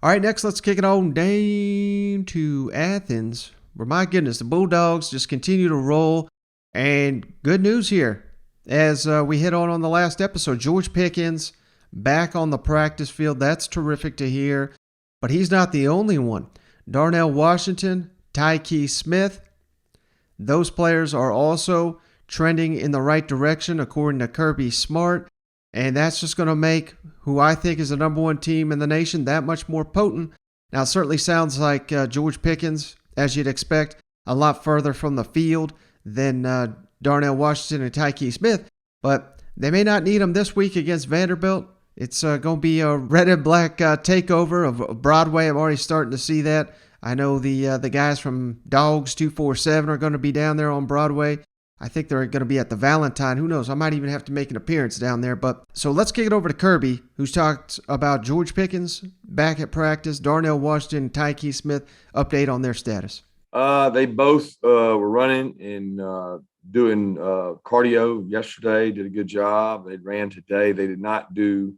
All right, next let's kick it on down to Athens, where my goodness, the Bulldogs just continue to roll. And good news here, as we hit on the last episode, George Pickens back on the practice field. That's terrific to hear. But he's not the only one. Darnell Washington, Tykee Smith, those players are also trending in the right direction according to Kirby Smart. And that's just going to make who I think is the number one team in the nation that much more potent. Now, it certainly sounds like George Pickens, as you'd expect, a lot further from the field than Darnell Washington and Tykee Smith. But they may not need him this week against Vanderbilt. It's going to be a red and black takeover of Broadway. I'm already starting to see that. I know the guys from Dogs 247 are going to be down there on Broadway. I think they're going to be at the Valentine. Who knows? I might even have to make an appearance down there. But so let's kick it over to Kirby, who's talked about George Pickens back at practice, Darnell Washington, Tykee Smith. Update on their status. They both were running and doing cardio yesterday. Did a good job. They ran today. They did not do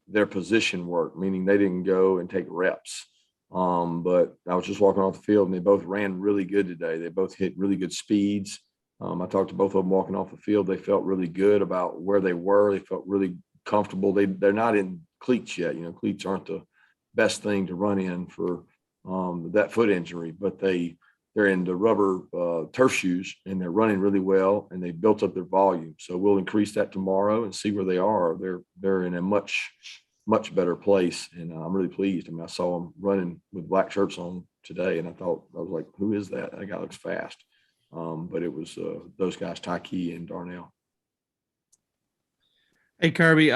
their position work, meaning they didn't go and take reps. But I was just walking off the field, and they both ran really good today. They both hit really good speeds. I talked to both of them walking off the field. They felt really good about where they were. They felt really comfortable. They're not in cleats yet. You know, cleats aren't the best thing to run in for that foot injury, but they're in the rubber turf shoes, and they're running really well, and they built up their volume. So we'll increase that tomorrow and see where they are. They're in a much better place, and I'm really pleased. I mean, I saw them running with black shirts on today, and I was like, who is that? That guy looks fast. But it was those guys, Tykee and Darnell. Hey, Kirby,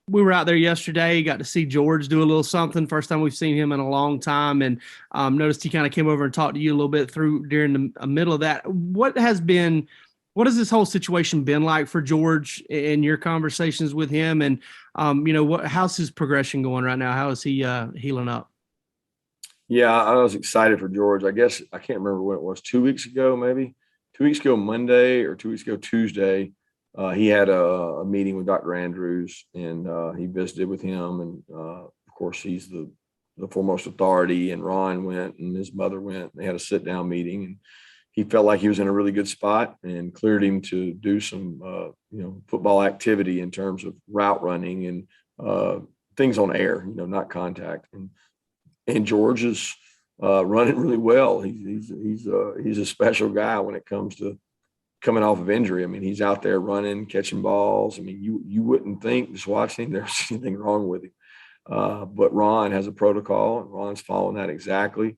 we were out there yesterday, got to see George do a little something. First time we've seen him in a long time, and noticed he kind of came over and talked to you a little bit during the middle of that. What has this whole situation been like for George in your conversations with him? And, how's his progression going right now? How is he healing up? Yeah, I was excited for George. I guess I can't remember when it was, 2 weeks ago, maybe 2 weeks ago, Monday, or 2 weeks ago, Tuesday. He had a meeting with Dr. Andrews, and he visited with him. And of course, he's the foremost authority. And Ron went, and his mother went. And they had a sit down meeting, and he felt like he was in a really good spot, and cleared him to do some football activity in terms of route running and things on air, not contact. And George is running really well. He's a special guy when it comes to coming off of injury. I mean, he's out there running, catching balls. I mean, you wouldn't think, just watching him, there's anything wrong with him. But Ron has a protocol, and Ron's following that exactly.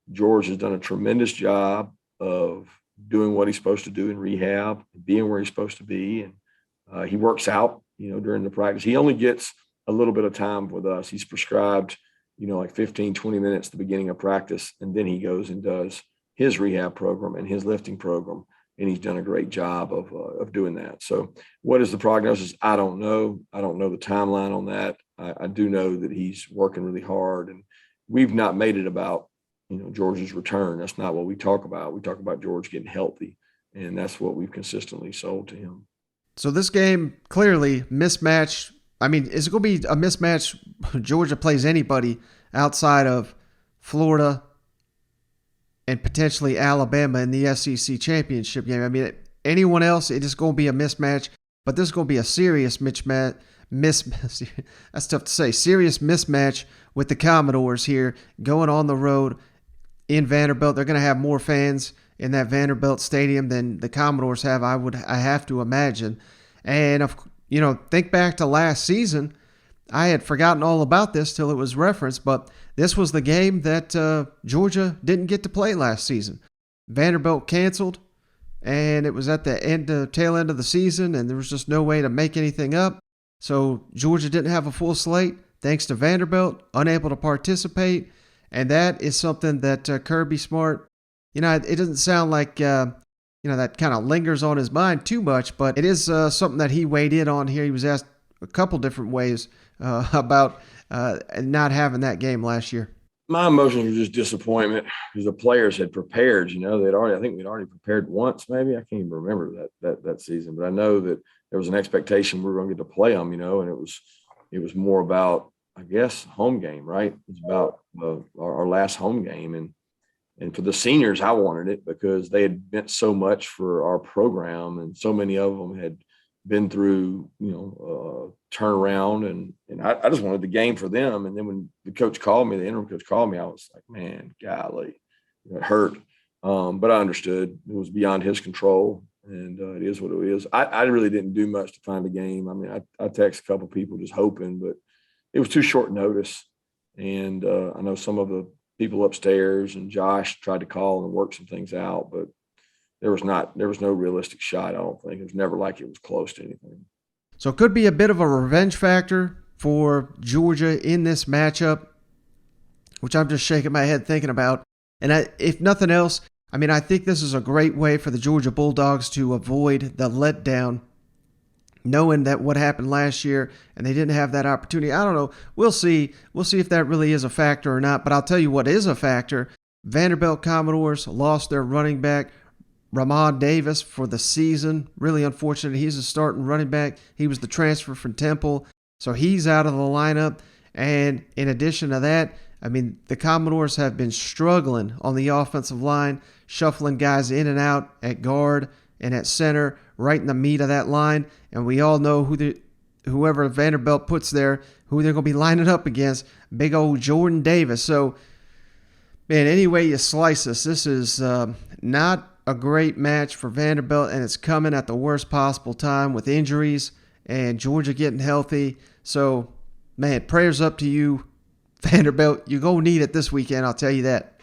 George has done a tremendous job of doing what he's supposed to do in rehab, being where he's supposed to be. And he works out, during the practice. He only gets a little bit of time with us. He's prescribed, like 15, 20 minutes at the beginning of practice. And then he goes and does his rehab program and his lifting program. And he's done a great job of doing that. So what is the prognosis? I don't know. I don't know the timeline on that. I do know that he's working really hard, and we've not made it about, George's return. That's not what we talk about. We talk about George getting healthy, and that's what we've consistently sold to him. So this game, clearly mismatch. I mean, is it going to be a mismatch? Georgia plays anybody outside of Florida and potentially Alabama in the SEC championship game. I mean, anyone else, it is going to be a mismatch, but this is going to be a serious mismatch. That's tough to say. Serious mismatch with the Commodores here, going on the road in Vanderbilt. They're going to have more fans in that Vanderbilt stadium than the Commodores have, I have to imagine. And think back to last season. I had forgotten all about this till it was referenced, but this was the game that Georgia didn't get to play last season. Vanderbilt canceled, and it was at the tail end of the season, and there was just no way to make anything up. So Georgia didn't have a full slate, thanks to Vanderbilt, unable to participate, and that is something that Kirby Smart, it doesn't sound like that kind of lingers on his mind too much, but it is something that he weighed in on here. He was asked a couple different ways about not having that game last year. My emotions were just disappointment because the players had prepared. I think we'd already prepared once, maybe. I can't even remember that season, but I know that there was an expectation we were going to get to play them, and it was more about I guess, home game, right? It's about our last home game. And for the seniors, I wanted it because they had meant so much for our program, and so many of them had been through, turnaround, and I just wanted the game for them. And then when the coach called me, the interim coach called me, I was like, man, golly, it hurt. But I understood it was beyond his control, and it is what it is. I really didn't do much to find a game. I mean, I text a couple people just hoping, but it was too short notice. And I know some of the people upstairs and Josh tried to call and work some things out, but there was no realistic shot. I don't think it was never like it was close to anything. So it could be a bit of a revenge factor for Georgia in this matchup, which I'm just shaking my head thinking about. And if nothing else, I mean, I think this is a great way for the Georgia Bulldogs to avoid the letdown, knowing that what happened last year and they didn't have that opportunity. I don't know. We'll see. We'll see if that really is a factor or not. But I'll tell you what is a factor. Vanderbilt Commodores lost their running back, Ramon Davis, for the season. Really unfortunate. He's a starting running back. He was the transfer from Temple. So he's out of the lineup. And in addition to that, I mean, the Commodores have been struggling on the offensive line, shuffling guys in and out at guard and at center, right in the meat of that line. And we all know whoever Vanderbilt puts there, who they're going to be lining up against, big old Jordan Davis. So, man, any way you slice this is not a great match for Vanderbilt, and it's coming at the worst possible time with injuries and Georgia getting healthy. So, man, prayers up to you, Vanderbilt. You're going to need it this weekend, I'll tell you that.